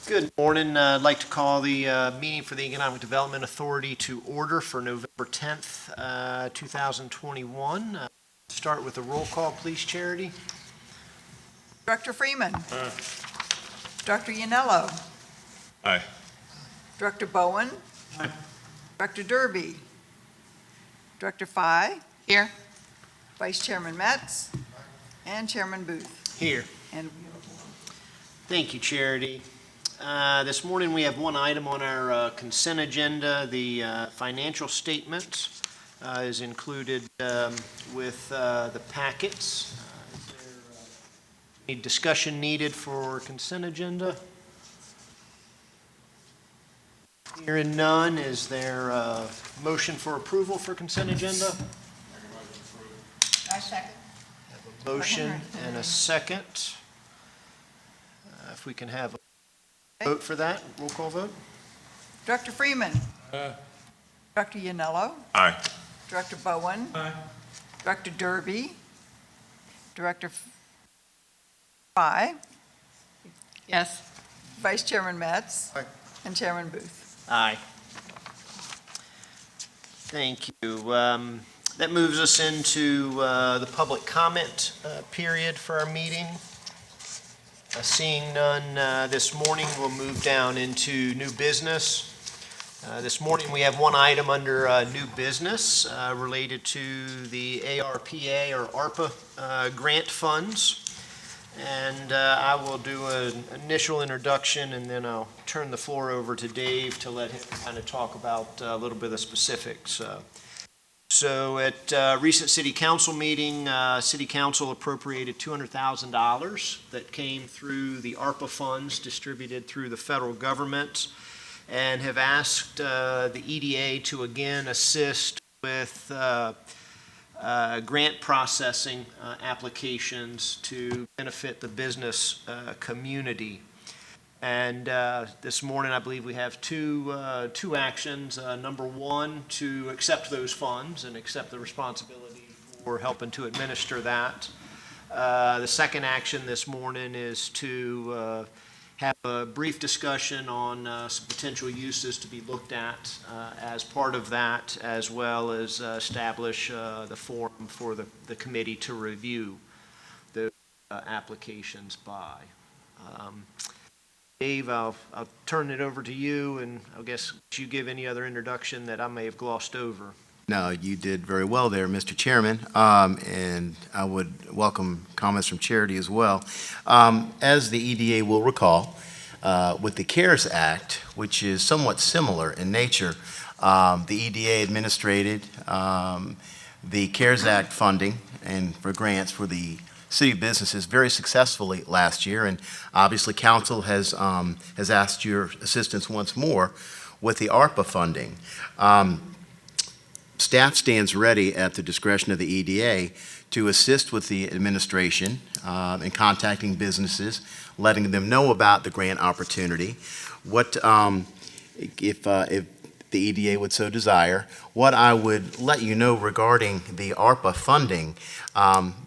Good morning. I'd like to call the meeting for the Economic Development Authority to order for November 10th, 2021. Start with a roll call, please, Charity. Director Freeman. Aye. Director Yanello. Aye. Director Bowen. Aye. Director Derby. Director Fye. Here. Vice Chairman Metz. And Chairman Booth. Here. And Thank you, Charity. This morning we have one item on our consent agenda. The financial statements is included with the packets. Is there any discussion needed for consent agenda? Hearing none, is there a motion for approval for consent agenda? I second. Have a motion and a second. If we can have a vote for that, roll call vote. Director Freeman. Aye. Director Yanello. Aye. Director Bowen. Aye. Director Derby. Director Fye. Yes. Vice Chairman Metz. Aye. And Chairman Booth. Aye. Thank you. That moves us into the public comment period for our meeting. Seeing none this morning, we'll move down into new business. This morning we have one item under new business related to the ARPA or ARPA grant funds. And I will do an initial introduction, and then I'll turn the floor over to Dave to let him kind of talk about a little bit of specifics. So at recent City Council meeting, City Council appropriated $200,000 that came through the ARPA funds distributed through the federal government, and have asked the EDA to again assist with grant processing applications to benefit the business community. And this morning, I believe we have two actions. Number one, to accept those funds and accept the responsibility for helping to administer that. The second action this morning is to have a brief discussion on some potential uses to be looked at as part of that, as well as establish the forum for the committee to review the applications by. Dave, I'll turn it over to you, and I guess you give any other introduction that I may have glossed over. No, you did very well there, Mr. Chairman, and I would welcome comments from Charity as well. As the EDA will recall, with the CARES Act, which is somewhat similar in nature, the EDA administrated the CARES Act funding and for grants for the city businesses very successfully last year, and obviously Council has asked your assistance once more with the ARPA funding. Staff stands ready at the discretion of the EDA to assist with the administration in contacting businesses, letting them know about the grant opportunity. What if the EDA would so desire, what I would let you know regarding the ARPA funding,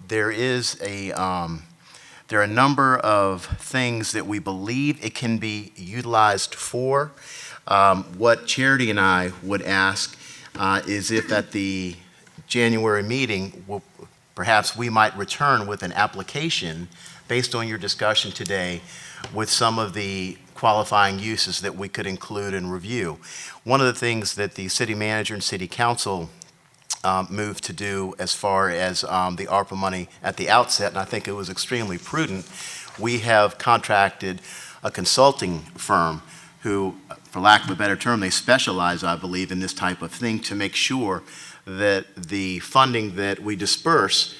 there are a number of things that we believe it can be utilized for. What Charity and I would ask is if at the January meeting, perhaps we might return with an application based on your discussion today with some of the qualifying uses that we could include and review. One of the things that the city manager and city council moved to do as far as the ARPA money at the outset, and I think it was extremely prudent, we have contracted a consulting firm who, for lack of a better term, they specialize, I believe, in this type of thing to make sure that the funding that we disperse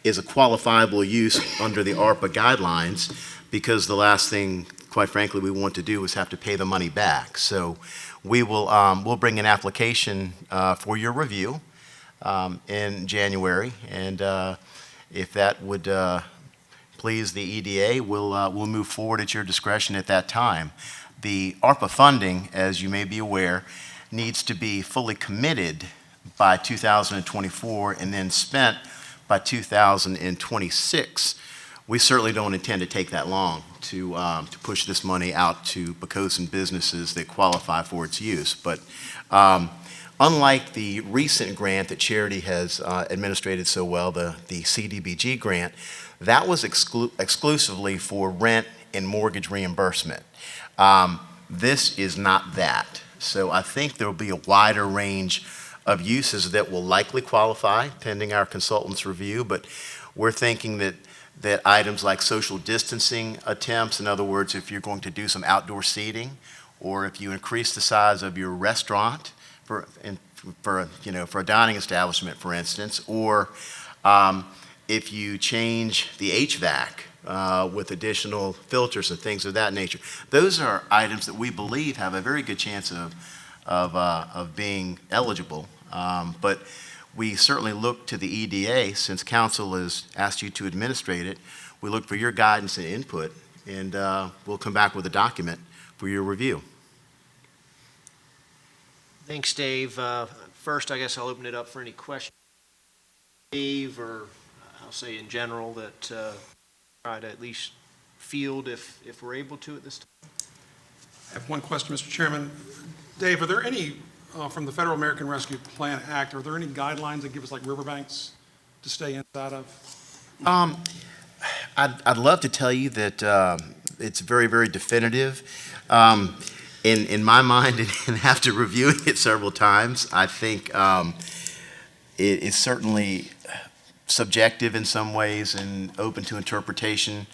is a qualifiable use under the ARPA guidelines, because the last thing, quite frankly, we want to do is have to pay the money back. So we will we'll bring an application for your review in January, and if that would please the EDA, we'll move forward at your discretion at that time. The ARPA funding, as you may be aware, needs to be fully committed by 2024 and then spent by 2026. we certainly don't intend to take that long to push this money out to Poquoson businesses that qualify for its use. But unlike the recent grant that Charity has administrated so well, the CDBG grant, that was exclusively for rent and mortgage reimbursement. This is not that. So I think there will be a wider range of uses that will likely qualify pending our consultant's review, but we're thinking that items like social distancing attempts, in other words, if you're going to do some outdoor seating, or if you increase the size of your restaurant for a dining establishment, for instance, or if you change the HVAC with additional filters and things of that nature. Those are items that we believe have a very good chance of being eligible. But we certainly look to the EDA, since council has asked you to administrate it. We look for your guidance and input, and we'll come back with a document for your review. Thanks, Dave. First, I guess I'll open it up for any questions. Dave, or I'll say in general, that try to at least field if we're able to at this time. I have one question, Mr. Chairman. Dave, are there any, from the Federal American Rescue Plan Act, are there any guidelines that give us like riverbanks to stay inside of? I'd love to tell you that it's very, very definitive. In my mind, and after reviewing it several times, I think it is certainly subjective in some ways and open to interpretation.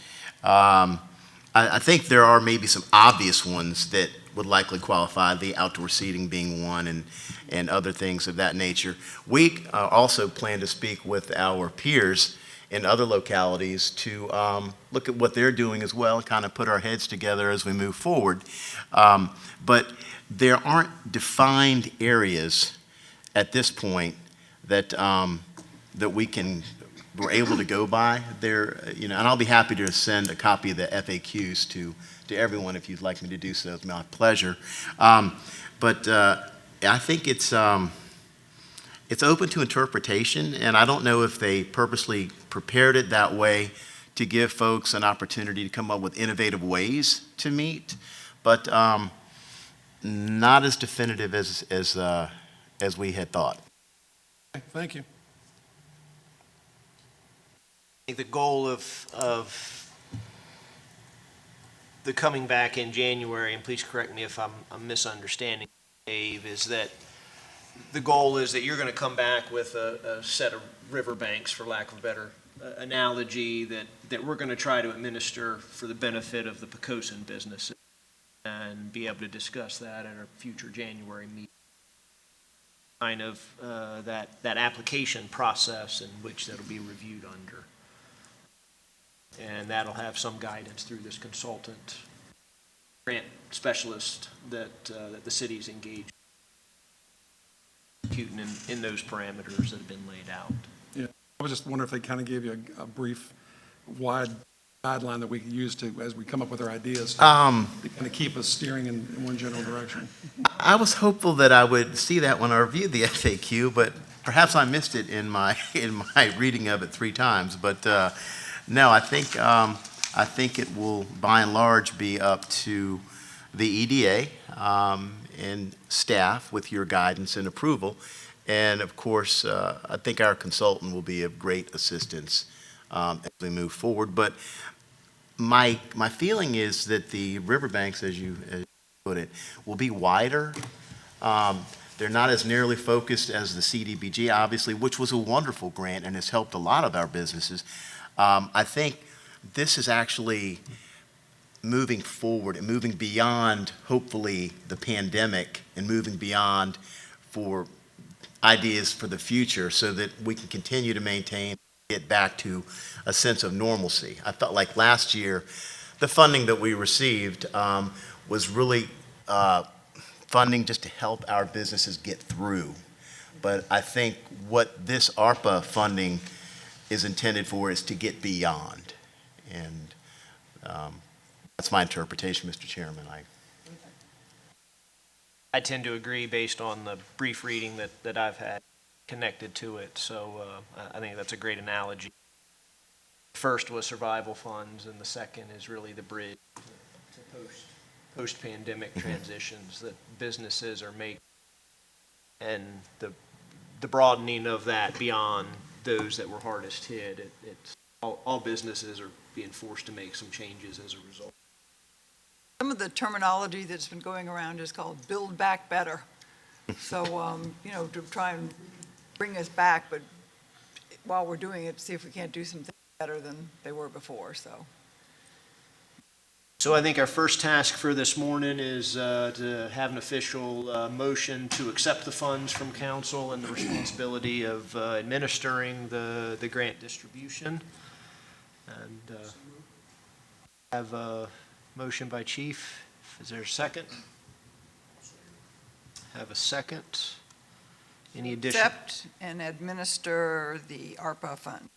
I think there are maybe some obvious ones that would likely qualify, the outdoor seating being one, and other things of that nature. We also plan to speak with our peers in other localities to look at what they're doing as well, and kind of put our heads together as we move forward. But there aren't defined areas at this point that that we're able to go by there, and I'll be happy to send a copy of the FAQs to everyone if you'd like me to do so. It's my pleasure. But I think it's open to interpretation, and I don't know if they purposely prepared it that way to give folks an opportunity to come up with innovative ways to meet, but not as definitive as we had thought. Thank you. I think the goal of the coming back in January, and please correct me if I'm misunderstanding, Dave, is that the goal is that you're going to come back with a set of riverbanks, for lack of a better analogy, that we're going to try to administer for the benefit of the Poquoson business, and be able to discuss that at our future January meeting. Kind of that application process in which that'll be reviewed under. And that'll have some guidance through this consultant grant specialist that the city's engaged in those parameters that have been laid out. Yeah, I was just wondering if they kind of gave you a brief, wide guideline that we could use to, as we come up with our ideas, to kind of keep us steering in one general direction. I was hopeful that I would see that when I reviewed the FAQ, but perhaps I missed it in my reading of it 3 times. But no, I think it will, by and large, be up to the EDA and staff with your guidance and approval. And of course, I think our consultant will be of great assistance as we move forward. But my feeling is that the riverbanks, as you put it, will be wider. They're not as narrowly focused as the CDBG, obviously, which was a wonderful grant and has helped a lot of our businesses. I think this is actually moving forward and moving beyond, hopefully, the pandemic, and moving beyond for ideas for the future so that we can continue to maintain, get back to a sense of normalcy. I felt like last year, the funding that we received was really funding just to help our businesses get through. But I think what this ARPA funding is intended for is to get beyond. And that's my interpretation, Mr. Chairman. I tend to agree based on the brief reading that I've had connected to it. So I think that's a great analogy. First was survival funds, and the second is really the bridge to post-pandemic transitions that businesses are making, and the broadening of that beyond those that were hardest hit. It's all businesses are being forced to make some changes as a result. Some of the terminology that's been going around is called Build Back Better. So, to try and bring us back, but while we're doing it, see if we can't do something better than they were before, so. So I think our first task for this morning is to have an official motion to accept the funds from council and the responsibility of administering the grant distribution. And have a motion by Chief. Is there a second? Have a second. Any addition? Accept and administer the ARPA fund.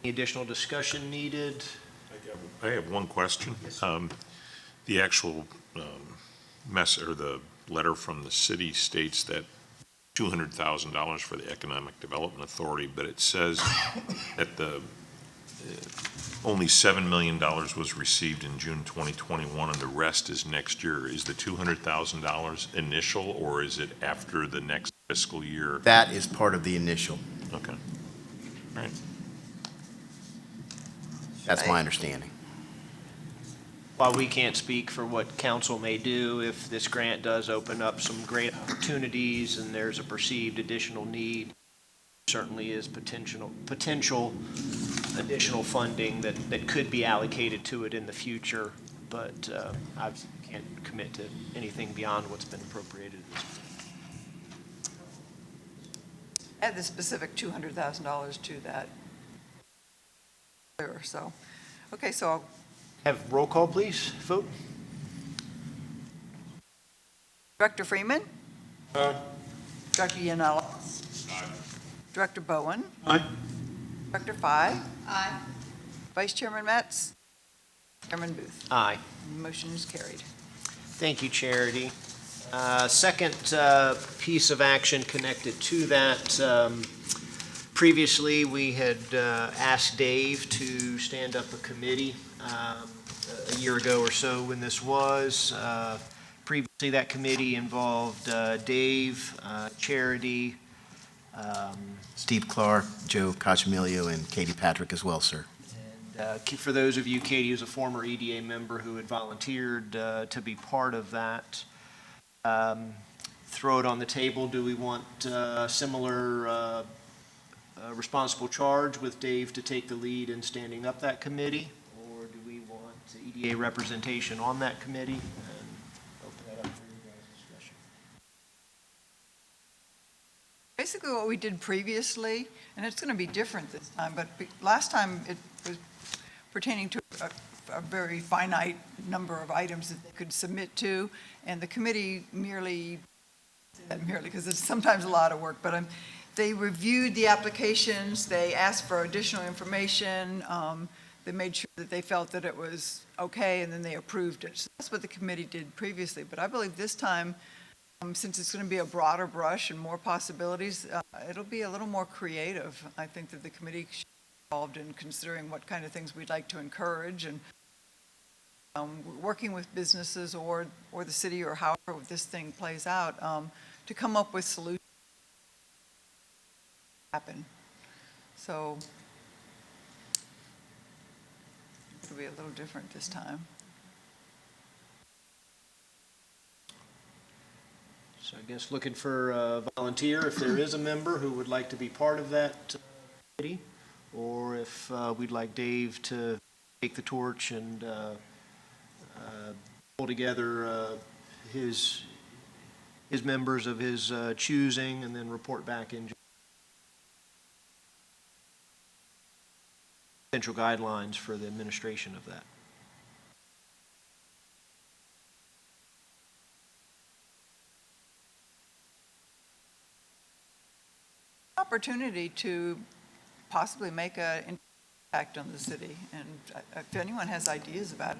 Any additional discussion needed? I have one question. The actual the letter from the city states that $200,000 for the Economic Development Authority, but it says that only $7 million was received in June 2021, and the rest is next year. Is the $200,000 initial, or is it after the next fiscal year? That is part of the initial. Okay. All right. That's my understanding. While we can't speak for what council may do, if this grant does open up some great opportunities and there's a perceived additional need, certainly is potential additional funding that could be allocated to it in the future, but I can't commit to anything beyond what's been appropriated at this point. Add the specific $200,000 to that. So, okay, so I'll Have roll call, please. Vote. Director Freeman? Director Yanella? Director Bowen? Aye. Director Fye? Aye. Vice Chairman Metz? Chairman Booth? Aye. Motion is carried. Thank you, Charity. Second piece of action connected to that. Previously, we had asked Dave to stand up a committee a year ago or so when this was. Previously, that committee involved Dave, Charity, Steve Clark, Joe Cachamilio, and Katie Patrick as well, sir. and for those of you, Katie is a former EDA member who had volunteered to be part of that. Throw it on the table. Do we want similar responsible charge with Dave to take the lead in standing up that committee? Or do we want EDA representation on that committee? And open that up for your guys' discussion. Basically what we did previously, and it's going to be different this time, but last time it was pertaining to a very finite number of items that they could submit to, and the committee merely because it's sometimes a lot of work, but they reviewed the applications, they asked for additional information, they made sure that they felt that it was okay, and then they approved it. So that's what the committee did previously, but I believe this time, since it's going to be a broader brush and more possibilities, it'll be a little more creative. I think that the committee should be involved in considering what kind of things we'd like to encourage, and working with businesses or the city, or however this thing plays out, to come up with solutions happen. So it'll be a little different this time. So I guess looking for a volunteer, if there is a member who would like to be part of that committee, or if we'd like Dave to take the torch and pull together his members of his choosing and then report back in potential guidelines for the administration of that. Opportunity to possibly make an impact on the city, and if anyone has ideas about it,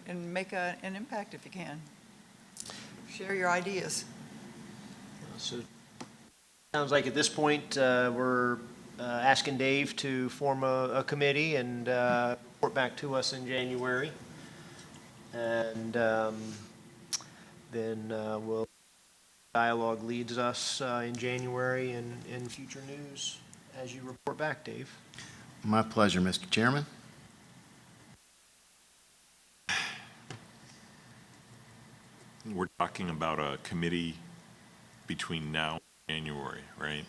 and make an impact if you can. Share your ideas. So Sounds like at this point, we're asking Dave to form a committee and report back to us in January. And then we'll, dialogue leads us in January and in future news as you report back, Dave. My pleasure, Mr. Chairman. We're talking about a committee between now and January, right?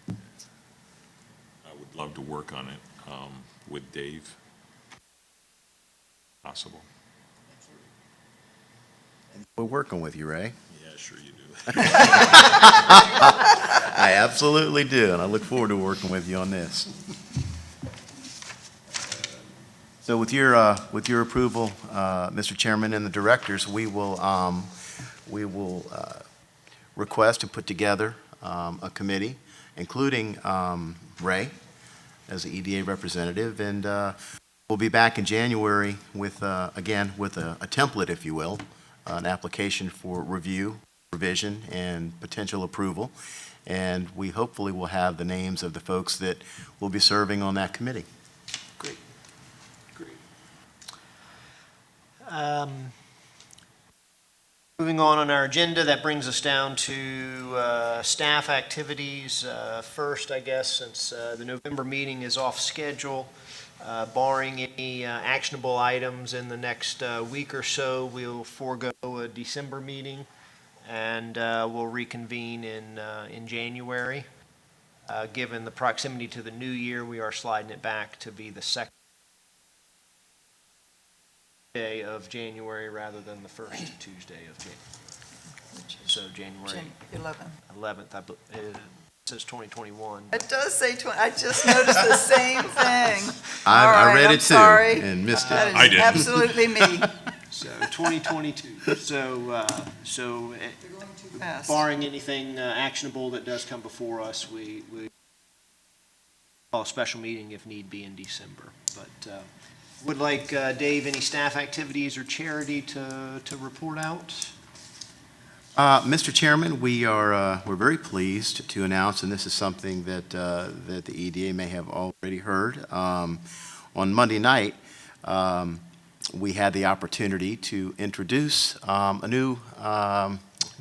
I would love to work on it with Dave. Possible. We're working with you, Ray. Yeah, sure you do. I absolutely do, and I look forward to working with you on this. So with your approval, Mr. Chairman and the directors, we will request and put together a committee, including Ray as the EDA representative, and we'll be back in January with, again, with a template, if you will, an application for review, revision, and potential approval. And we hopefully will have the names of the folks that will be serving on that committee. Great. Moving on our agenda, that brings us down to staff activities. First, I guess, since the November meeting is off schedule, barring any actionable items in the next week or so, we'll forego a December meeting, and we'll reconvene in January. Given the proximity to the new year, we are sliding it back to be the second day of January rather than the first Tuesday of January. So January 11th, it says 2021. It does say 20, I just noticed the same thing. I All right, read I'm it too sorry. and missed it. That I is didn't. absolutely me. So 2022. So Too fast. barring anything actionable that does come before us, we call a special meeting if need be in December. But would like, Dave, any staff activities or charity to report out? Mr. Chairman, we're very pleased to announce, and this is something that the EDA may have already heard. On Monday night, we had the opportunity to introduce a new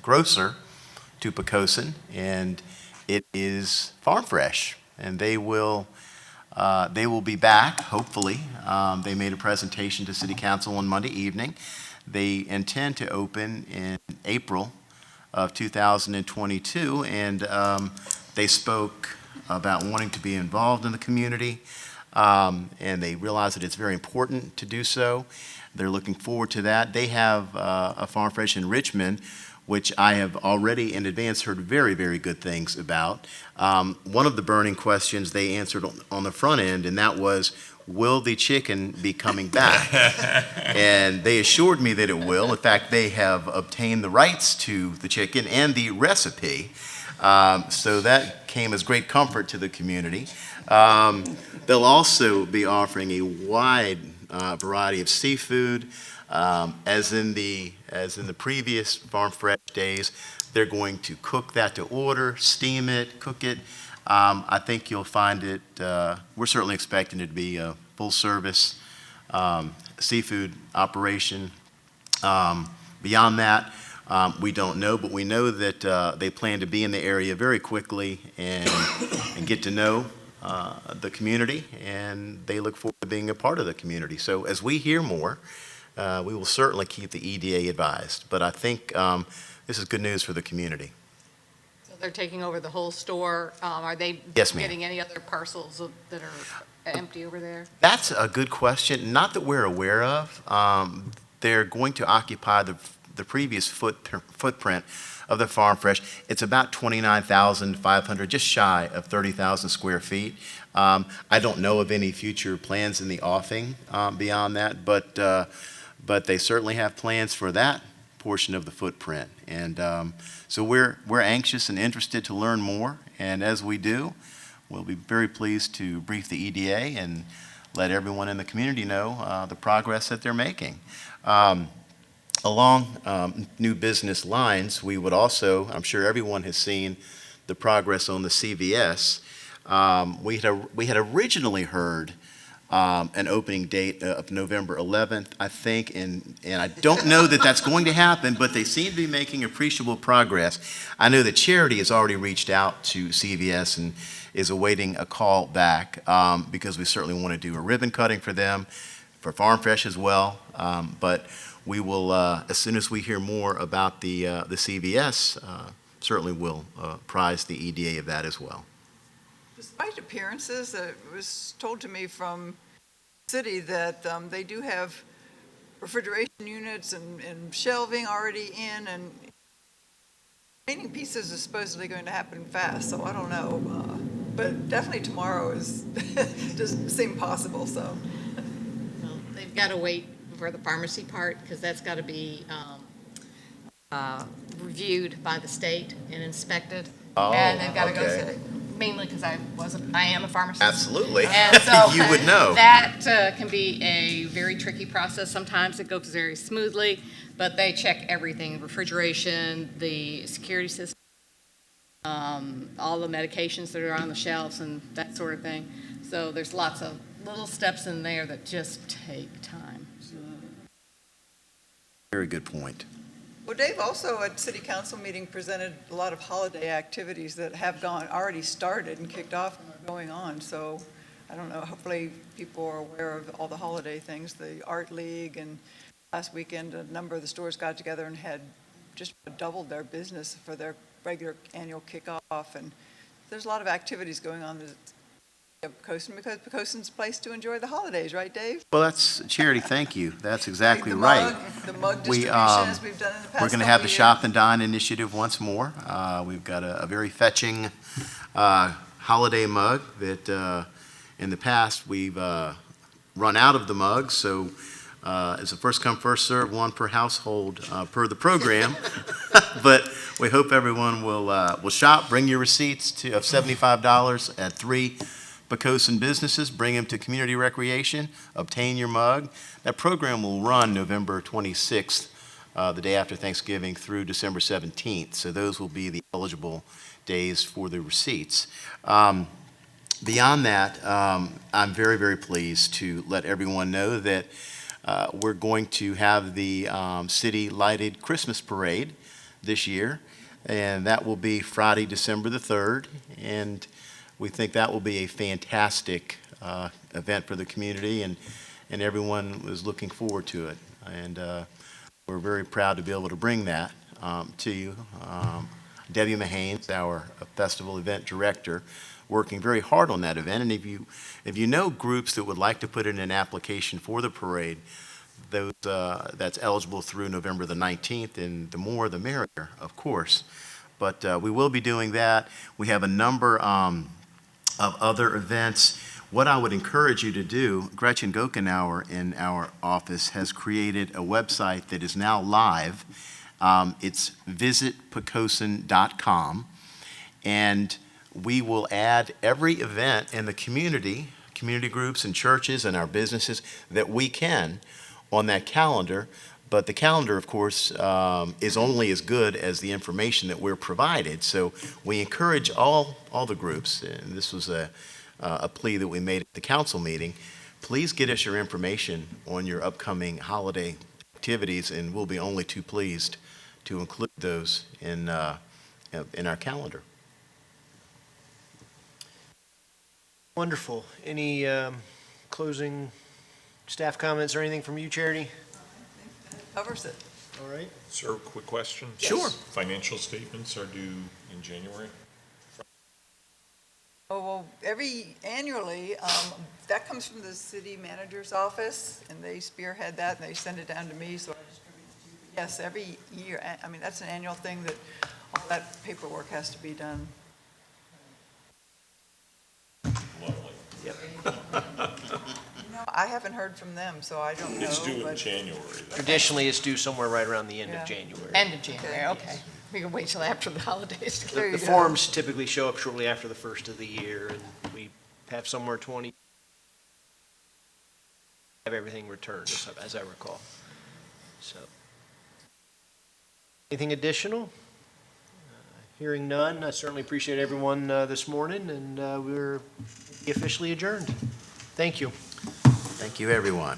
grocer to Poquoson, and it is Farm Fresh, and they will be back, hopefully. They made a presentation to City Council on Monday evening. They intend to open in April of 2022, and they spoke about wanting to be involved in the community, and they realize that it's very important to do so. They're looking forward to that. They have a Farm Fresh in Richmond, which I have already in advance heard very, very good things about. One of the burning questions they answered on the front end, and that was, will the chicken be coming back? And they assured me that it will. In fact, they have obtained the rights to the chicken and the recipe. So that came as great comfort to the community. They'll also be offering a wide variety of seafood. As in the previous Farm Fresh days, they're going to cook that to order, steam it, cook it. I think you'll find it, we're certainly expecting it to be a full-service seafood operation. Beyond that, we don't know, but we know that they plan to be in the area very quickly and get to know the community, and they look forward to being a part of the community. So as we hear more, we will certainly keep the EDA advised, but I think this is good news for the community. So they're taking over the whole store. Are they Yes, ma'am. getting any other parcels that are empty over there? That's a good question, not that we're aware of. They're going to occupy the previous footprint of the Farm Fresh. It's about 29,500, just shy of 30,000 square feet. I don't know of any future plans in the offing beyond that, but they certainly have plans for that portion of the footprint. And so we're anxious and interested to learn more, and as we do, we'll be very pleased to brief the EDA and let everyone in the community know the progress that they're making. Along new business lines, we would also, I'm sure everyone has seen the progress on the CVS. We had originally heard an opening date of November 11th, I think, and I don't know that that's going to happen, but they seem to be making appreciable progress. I know that Charity has already reached out to CVS and is awaiting a call back because we certainly want to do a ribbon cutting for them, for Farm Fresh as well. But we will, as soon as we hear more about the CVS, certainly will prize the EDA of that as well. Despite appearances, it was told to me from the city that they do have refrigeration units and shelving already in, and painting pieces is supposedly going to happen fast, so I don't know. But definitely tomorrow is doesn't seem possible, so. Well, they've got to wait for the pharmacy part, because that's got to be reviewed by the state and inspected. Oh, And they've got to go okay. to, mainly because I am a pharmacist. Absolutely. And so You would know. that can be a very tricky process. Sometimes it goes very smoothly, but they check everything, refrigeration, the security system, all the medications that are on the shelves and that sort of thing. So there's lots of little steps in there that just take time. Very good point. Well, Dave also at city council meeting presented a lot of holiday activities that have already started and kicked off and are going on. So I don't know, hopefully people are aware of all the holiday things, the Art League, and last weekend a number of the stores got together and had just doubled their business for their regular annual kickoff. And there's a lot of activities going on at Poquoson because Poquoson's a place to enjoy the holidays, right, Dave? Well, that's Charity. Thank you. That's exactly The right. the mug We, distribution as we've done in the past We're going to have couple the years. Shop and Dine initiative once more. We've got a very fetching holiday mug that in the past we've run out of the mugs, so it's a first come, first serve, one per household per the program. But we hope everyone will shop, bring your receipts of $75 at 3 Poquoson businesses, bring them to community recreation, obtain your mug. That program will run November 26th, the day after Thanksgiving, through December 17th. So those will be the eligible days for the receipts. Beyond that, I'm very, very pleased to let everyone know that we're going to have the city lighted Christmas parade this year, and that will be Friday, December the 3rd. And we think that will be a fantastic event for the community, and everyone is looking forward to it. And we're very proud to be able to bring that to you. Debbie Mahanes, our festival event director, working very hard on that event. And if you know groups that would like to put in an application for the parade, those that's eligible through November the 19th, and the more the merrier, of course. But we will be doing that. We have a number of other events. What I would encourage you to do, Gretchen Gokenauer in our office has created a website that is now live. It's visitpoquoson.com, and we will add every event in the community groups and churches and our businesses that we can on that calendar. But the calendar, of course, is only as good as the information that we're provided. So we encourage all the groups, and this was a plea that we made at the council meeting, please get us your information on your upcoming holiday activities, and we'll be only too pleased to include those in our calendar. Wonderful. Any closing staff comments or anything from you, Charity? Covers it. All right. Sir, quick question. Sure. Financial statements are due in January? Oh, well, annually, that comes from the city manager's office, and they spearhead that, and they send it down to me, so I distribute it to you. But yes, every year, I mean, that's an annual thing that all that paperwork has to be done. Lovely. Yep. I haven't heard from them, so I don't know. It's due in but- January, though. Traditionally, it's due somewhere right around the end Yeah. of January. End of January, okay. We can wait till after the holidays. There The you go. forms typically show up shortly after the first of the year, and we have somewhere have everything returned, as I recall. So, Anything additional? Hearing none, I certainly appreciate everyone this morning, and we're officially adjourned. Thank you. Thank you, everyone.